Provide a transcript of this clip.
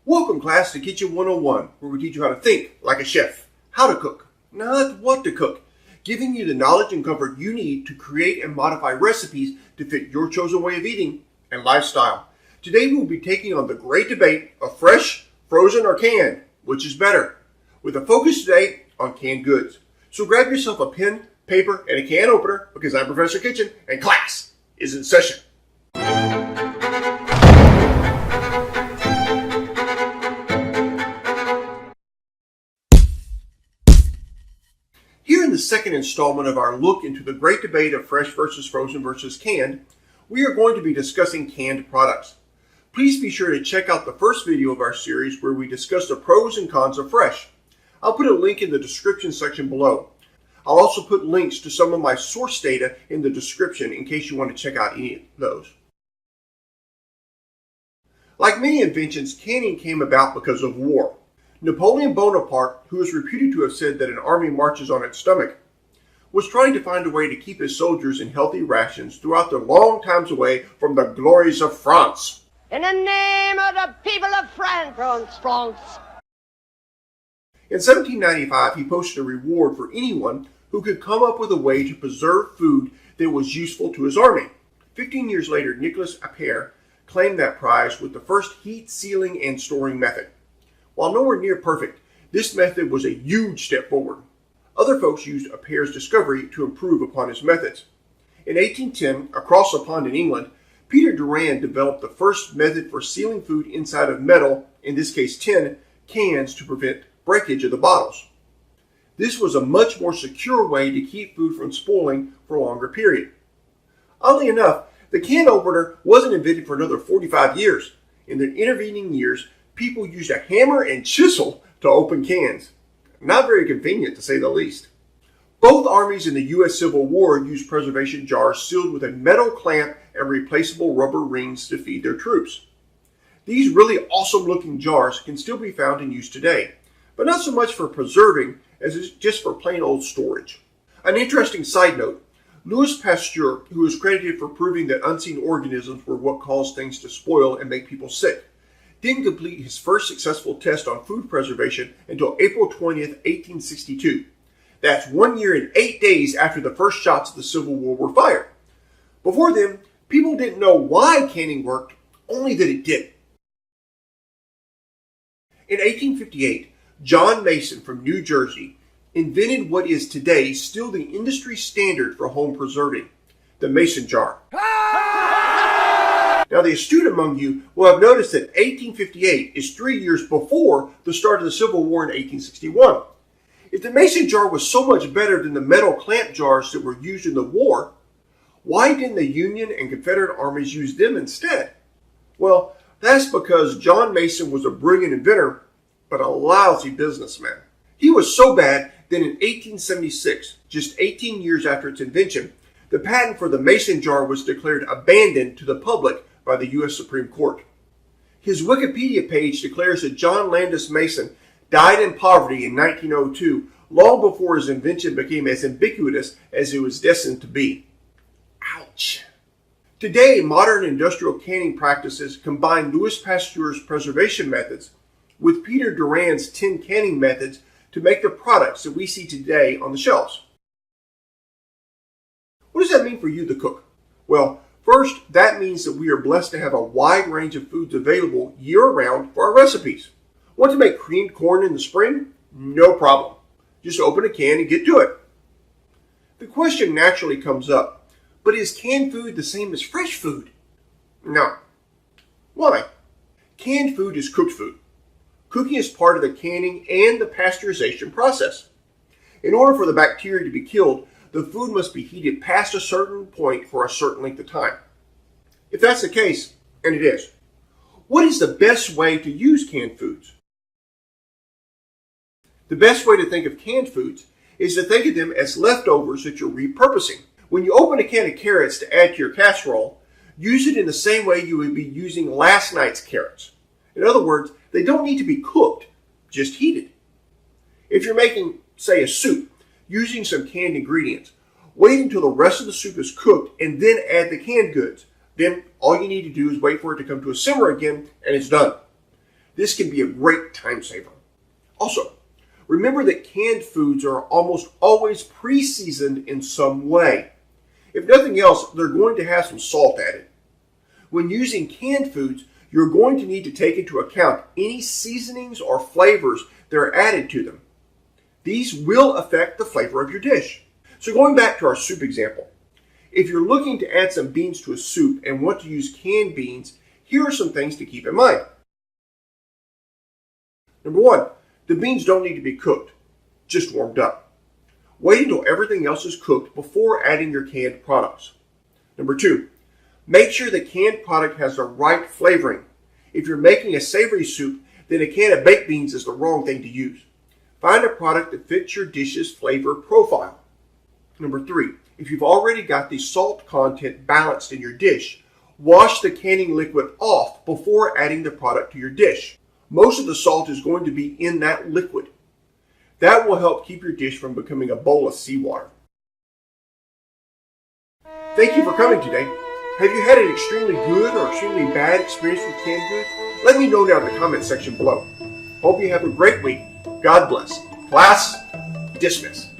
Welcome, class, to Kitchen 101, where we teach you how to think like a chef, how to cook, not what to cook, giving you the knowledge and comfort you need to create and modify recipes to fit your chosen way of eating and lifestyle. Today we will be taking on the great debate of fresh, frozen, or canned, which is better, with a focus today on canned goods. So grab yourself a pen, paper, and a can opener, because I'm Professor Kitchen, and class is in session. Here in the second installment of our look into the great debate of fresh versus frozen versus canned, we are going to be discussing canned products. Please be sure to check out the first video of our series where we discuss the pros and cons of fresh. I'll put a link in the description section below. I'll also put links to some of my source data in the description in case you want to check out any of those. Like many inventions, canning came about because of war. Napoleon Bonaparte, who is reputed to have said that an army marches on its stomach, was trying to find a way to keep his soldiers in healthy rations throughout their long times away from the glories of France. In the name of the people of France, France. In 1795, he posted a reward for anyone who could come up with a way to preserve food that was useful to his army. 15 years later, Nicolas Appert claimed that prize with the first heat, sealing, and storing method. While nowhere near perfect, this method was a huge step forward. Other folks used Appert's discovery to improve upon his methods. In 1810, across the pond in England, Peter Durand developed the first method for sealing food inside of metal, in this case tin, cans to prevent breakage of the bottles. This was a much more secure way to keep food from spoiling for a longer period. Oddly enough, the can opener wasn't invented for another 45 years. In the intervening years, people used a hammer and chisel to open cans. Not very convenient, to say the least. Both armies in the U.S. Civil War used preservation jars sealed with a metal clamp and replaceable rubber rings to feed their troops. These really awesome-looking jars can still be found in use today, but not so much for preserving as just for plain old storage. An interesting side note, Louis Pasteur, who is credited for proving that unseen organisms were what caused things to spoil and make people sick, didn't complete his first successful test on food preservation until April 20th, 1862. That's 1 year and 8 days after the first shots of the Civil War were fired. Before then, people didn't know why canning worked, only that it did. In 1858, John Mason from New Jersey invented what is today still the industry standard for home preserving, the mason jar. Now, the astute among you will have noticed that 1858 is 3 years before the start of the Civil War in 1861. If the mason jar was so much better than the metal clamp jars that were used in the war, why didn't the Union and Confederate armies use them instead? Well, that's because John Mason was a brilliant inventor, but a lousy businessman. He was so bad that in 1876, just 18 years after its invention, the patent for the mason jar was declared abandoned to the public by the U.S. Supreme Court. His Wikipedia page declares that John Landis Mason died in poverty in 1902, long before his invention became as ubiquitous as it was destined to be. Ouch. Today, modern industrial canning practices combine Louis Pasteur's preservation methods with Peter Durand's tin canning methods to make the products that we see today on the shelves. What does that mean for you, the cook? Well, first, that means that we are blessed to have a wide range of foods available year-round for our recipes. Want to make creamed corn in the spring? No problem. Just open a can and get to it. The question naturally comes up, but is canned food the same as fresh food? No. Why? Canned food is cooked food. Cooking is part of the canning and the pasteurization process. In order for the bacteria to be killed, the food must be heated past a certain point for a certain length of time. If that's the case, and it is, what is the best way to use canned foods? The best way to think of canned foods is to think of them as leftovers that you're repurposing. When you open a can of carrots to add to your casserole, use it in the same way you would be using last night's carrots. In other words, they don't need to be cooked, just heated. If you're making, say, a soup, using some canned ingredients, wait until the rest of the soup is cooked and then add the canned goods. Then all you need to do is wait for it to come to a simmer again and it's done. This can be a great time saver. Also, remember that canned foods are almost always pre-seasoned in some way. If nothing else, they're going to have some salt added. When using canned foods, you're going to need to take into account any seasonings or flavors that are added to them. These will affect the flavor of your dish. So going back to our soup example, if you're looking to add some beans to a soup and want to use canned beans, here are some things to keep in mind. Number one, the beans don't need to be cooked, just warmed up. Wait until everything else is cooked before adding your canned products. Number two, make sure the canned product has the right flavoring. If you're making a savory soup, then a can of baked beans is the wrong thing to use. Find a product that fits your dish's flavor profile. Number three, if you've already got the salt content balanced in your dish, wash the canning liquid off before adding the product to your dish. Most of the salt is going to be in that liquid. That will help keep your dish from becoming a bowl of seawater. Thank you for coming today. Have you had an extremely good or extremely bad experience with canned goods? Let me know down in the comment section below. Hope you have a great week. God bless. Class dismissed.